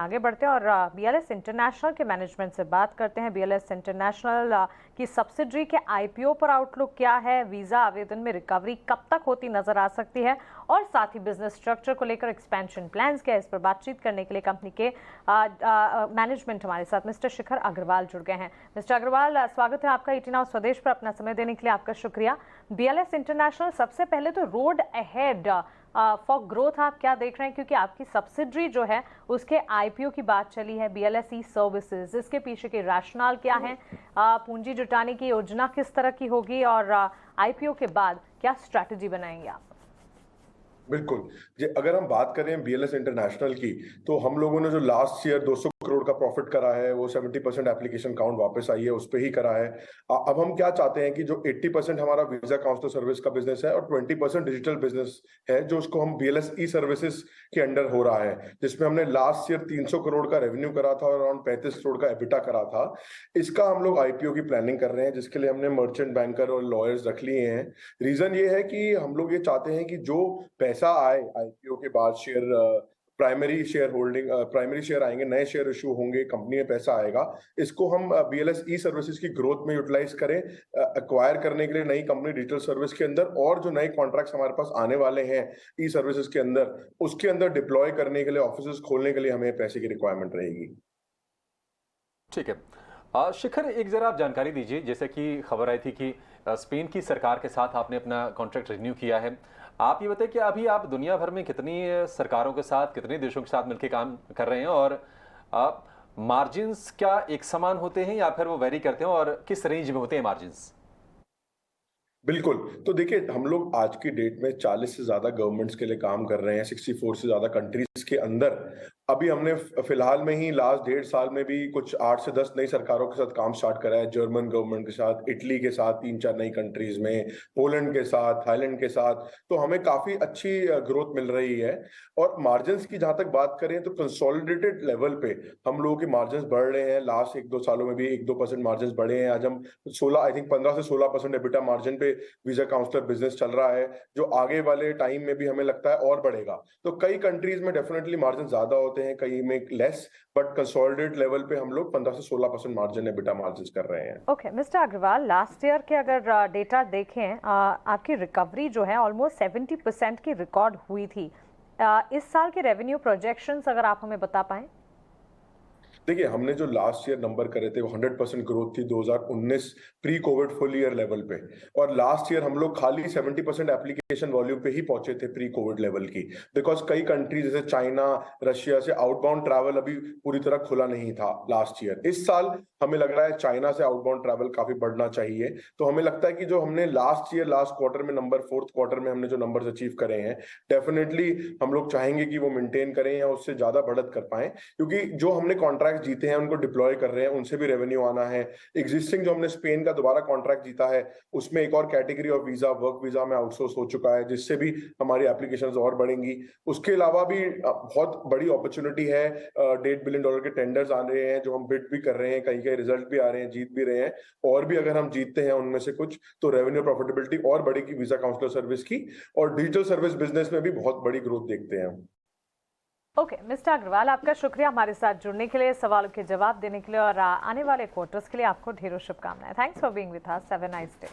आगे बढ़ते हैं और बीएलएस इंटरनेशनल के मैनेजमेंट से बात करते हैं। बीएलएस इंटरनेशनल की सब्सिडरी के आईपीओ पर आउटलुक क्या है, वीजा आवेदन में रिकवरी कब तक होती नजर आ सकती है और साथ ही बिजनेस स्ट्रक्चर को लेकर एक्सपेंशन प्लान्स क्या है, इस पर बातचीत करने के लिए कंपनी के मैनेजमेंट हमारे साथ मिस्टर शिखर अग्रवाल जुड़ गए हैं। मिस्टर अग्रवाल, स्वागत है आपका ईटी नाउ स्वदेश पर। अपना समय देने के लिए आपका शुक्रिया। बीएलएस इंटरनेशनल, सबसे पहले तो रोड अहेड फॉर ग्रोथ आप क्या देख रहे हैं, क्योंकि आपकी सब्सिडरी जो है उसके आईपीओ की बात चली है, बीएलएस ई सर्विसेज, इसके पीछे के रैशनल क्या है, पूंजी जुटाने की योजना किस तरह की होगी और आईपीओ के बाद क्या स्ट्रैटेजी बनाएंगे आप? बिल्कुल जी, अगर हम बात करें बीएलएस इंटरनेशनल की, तो हम लोगों ने जो लास्ट ईयर 200 करोड़ का प्रॉफिट करा है, वो 70% एप्लीकेशन काउंट वापस आई है, उस पे ही करा है। अब हम क्या चाहते हैं कि जो 80% हमारा वीजा काउंसलर सर्विस का बिजनेस है और 20% डिजिटल बिजनेस है, जो उसको हम बीएलएस ई सर्विसेज के अंडर हो रहा है, जिसमें हमने लास्ट ईयर 300 करोड़ का रेवेन्यू करा था और अराउंड 35 करोड़ का एबिटा करा था। इसका हम लोग आईपीओ की प्लानिंग कर रहे हैं, जिसके लिए हमने मर्चेंट बैंकर और लॉयर्स रख लिए हैं। रीजन ये है कि हम लोग ये चाहते हैं कि जो पैसा आए आईपीओ के बाद, primary shear holding, primary shear आएंगे, नए शेयर इशू होंगे, कंपनी में पैसा आएगा, इसको हम बीएलएस ई सर्विसेज की ग्रोथ में यूटिलाइज करें, एक्वायर करने के लिए नई कंपनी डिजिटल सर्विस के अंदर, और जो नए कॉन्ट्रैक्ट्स हमारे पास आने वाले हैं ई सर्विसेज के अंदर, उसके अंदर डिप्लॉय करने के लिए, ऑफिस खोलने के लिए हमें पैसे की रिक्वायरमेंट रहेगी। ठीक है। शिखर, एक जरा आप जानकारी दीजिए, जैसे कि खबर आई थी कि स्पेन की सरकार के साथ आपने अपना कॉन्ट्रैक्ट रिन्यू किया है। आप ये बताइए कि अभी आप दुनिया भर में कितनी सरकारों के साथ, कितने देशों के साथ मिलकर काम कर रहे हैं, और मार्जिन्स क्या एक समान होते हैं या फिर वो वेरी करते हैं, और किस रेंज में होते हैं मार्जिन्स? बिल्कुल, तो देखिए, हम लोग आज की डेट में 40 से ज्यादा गवर्नमेंट्स के लिए काम कर रहे हैं, 64 से ज्यादा कंट्रीज के अंदर। अभी हमने फिलहाल में ही लास्ट 1.5 साल में भी कुछ 8 से 10 नई सरकारों के साथ काम स्टार्ट करा है। जर्मन गवर्नमेंट के साथ, इटली के साथ 3-4 नई कंट्रीज में, पोलैंड के साथ, थाईलैंड के साथ। तो हमें काफी अच्छी ग्रोथ मिल रही है। और मार्जिन्स की जहां तक बात करें, तो कंसोलिडेटेड लेवल पे हम लोगों के मार्जिन्स बढ़ रहे हैं। लास्ट 1-2 सालों में भी 1-2% मार्जिन्स बढ़े हैं। आज हम 15 से 16% एबिटा मार्जिन पे वीजा काउंसलर बिजनेस चल रहा है, जो आगे वाले टाइम में भी हमें लगता है और बढ़ेगा। तो कई कंट्रीज में डेफिनेटली मार्जिन ज्यादा होते हैं, कई में लेस, बट कंसोलिडेट लेवल पे हम लोग 15 से 16% मार्जिन एबिटा मार्जिन कर रहे हैं। Okay mister Agarwal, last year के अगर डेटा देखें, आपकी रिकवरी जो है ऑलमोस्ट 70% की रिकॉर्ड हुई थी। इस साल के रेवेन्यू प्रोजेक्शंस अगर आप हमें बता पाएं। देखिए, हमने जो लास्ट ईयर नंबर करे थे वो 100% ग्रोथ थी 2019 pre Covid full year level पे। और लास्ट ईयर हम लोग खाली 70% एप्लीकेशन वॉल्यूम पे ही पहुंचे थे प्री कोविड लेवल की, बिकॉज कई कंट्री जैसे चाइना, रशिया से आउटबाउंड ट्रैवल अभी पूरी तरह खुला नहीं था लास्ट ईयर। इस साल हमें लग रहा है चाइना से आउटबाउंड ट्रैवल काफी बढ़ना चाहिए। तो हमें लगता है कि जो हमने लास्ट ईयर लास्ट क्वार्टर में नंबर, फोर्थ क्वार्टर में हमने जो नंबर्स अचीव करे हैं, डेफिनेटली हम लोग चाहेंगे कि वो मेंटेन करें या उससे ज्यादा बढ़त कर पाए, क्योंकि जो हमने कॉन्ट्रैक्ट जीते हैं उनको डिप्लॉय कर रहे हैं, उनसे भी रेवेन्यू आना है। एग्जिस्टिंग जो हमने स्पेन का दोबारा कॉन्ट्रैक्ट जीता है, उसमें एक और category of visa, work visa में आउटसोर्स हो चुका है, जिससे भी हमारी एप्लीकेशंस और बढ़ेंगी। उसके अलावा भी बहुत बड़ी अपॉर्चुनिटी है, $1.5 बिलियन के टेंडर्स आ रहे हैं जो हम बिड भी कर रहे हैं, कई कई रिजल्ट भी आ रहे हैं, जीत भी रहे हैं। और भी अगर हम जीतते हैं उनमें से कुछ, तो रेवेन्यू प्रॉफिटेबिलिटी और बढ़ेगी वीजा काउंसलर सर्विस की। और डिजिटल सर्विस बिजनेस में भी बहुत बड़ी ग्रोथ देखते हैं हम। ओके मिस्टर अग्रवाल, आपका शुक्रिया हमारे साथ जुड़ने के लिए, सवालों के जवाब देने के लिए, और आने वाले क्वार्टर्स के लिए आपको ढेरों शुभकामनाएं। Thanks for being with us. Have a nice day.